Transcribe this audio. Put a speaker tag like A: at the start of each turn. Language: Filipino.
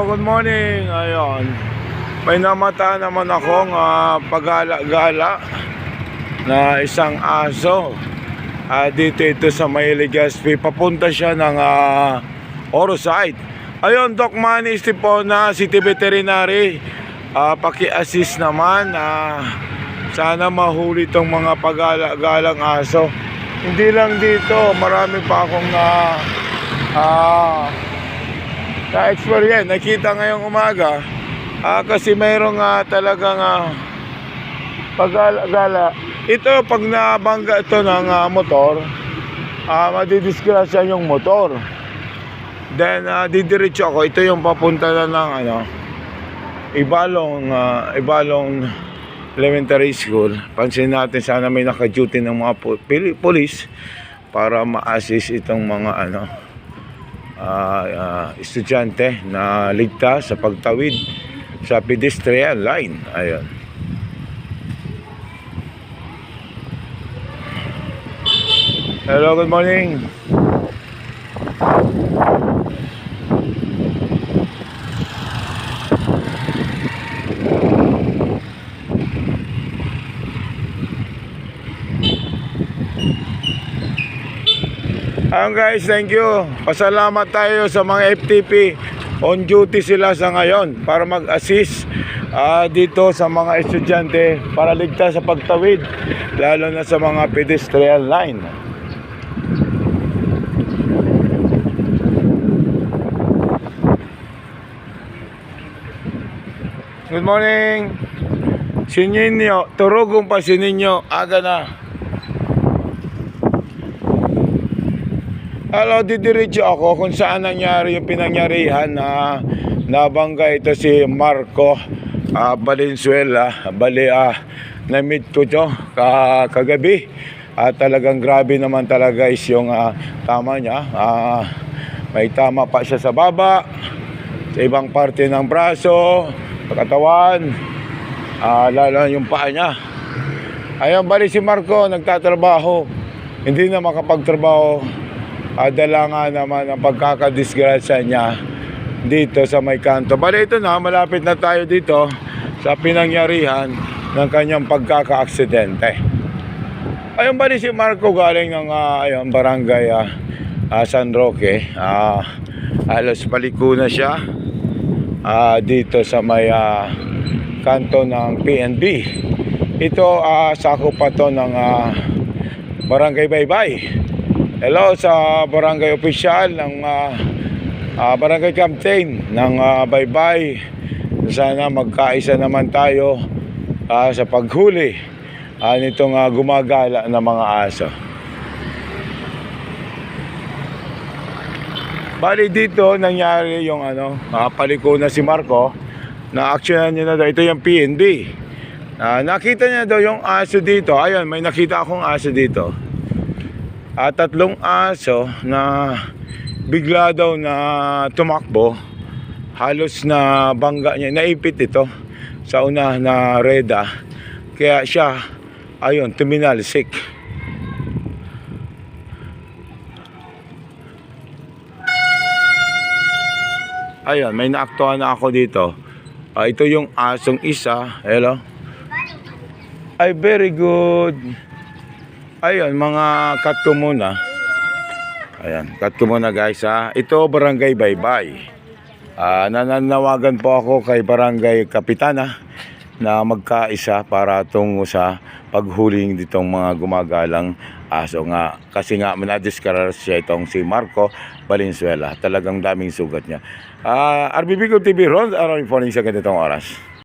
A: good morning. Ayun. May namata naman akong pagala-gala na isang aso. Dito ito sa may Legazpi. Papunta siya ng Oro site. Ayun, Doc Manny Estipona, City Veterinary. Paki-assist naman. Sana mahuli itong mga pagala-galang aso. Hindi lang dito, marami pa akong na-experience. Nakita ngayong umaga kasi mayroong talagang pagala-gala. Ito pag nabangga ito ng motor, madidisgrasya yung motor. Then didiretso ako. Ito yung papunta na ng Ibalong Elementary School. Pansin natin, sana may naka-duty ng mga police para ma-assist itong mga estudyante na ligtas sa pagtawid sa pedestrian line. Ayun. Hello, good morning. Guys, thank you. Pasalamat tayo sa mga FTP. On duty sila sa ngayon para mag-assist dito sa mga estudyante para ligtas sa pagtawid, lalo na sa mga pedestrian line. Good morning. Sininyo, turugong pa sininyo, aga na. Hello, didiretso ako kung saan nangyari yung pinangyarihan na nabangga ito si Marco Valenzuela. Bali, na-meet ko ito kagabi. Talagang grabe naman talaga is yung tama niya. May tama pa siya sa baba, sa ibang parte ng braso, katawan, lalo yung paa niya. Ayun, bali si Marco nagtatrabaho, hindi na makapagtrabaho. Dala nga naman ang pagkakadisgrasya niya dito sa may kanto. Bali, ito na, malapit na tayo dito sa pinangyarihan ng kanyang pagkaka-aksidente. Ayun, bali si Marco galing ng barangay San Roque. Halos paliko na siya dito sa may kanto ng PNB. Ito sakop pa to ng Barangay Baybay. Hello sa barangay official ng barangay captain ng Baybay. Sana magkaisa naman tayo sa paghuli nitong gumagala na mga aso. Bali dito nangyari yung paliko na si Marco. Na-actionan niya na daw. Ito yung PNB. Nakita niya daw yung aso dito. Ayun, may nakita akong aso dito. Tatlong aso na bigla daw na tumakbo. Halos na bangga niya. Naipit ito sa una na reda. Kaya siya, ayun, tuminalsik. Ayun, may naaktuhan na ako dito. Ito yung asong isa. Hello. Ay, very good. Ayun, mga cut ko muna. Ayan, cut ko muna guys Ito, Barangay Baybay. Nananawagan po ako kay Barangay Kapitana na magkaisa para tungo sa paghuling ditong mga gumagalang aso nga. Kasi nga, manadiskarasya siya itong si Marco Valenzuela. Talagang daming sugat niya. RBB Ko TV Ron, araw yung phone sa ganitong oras.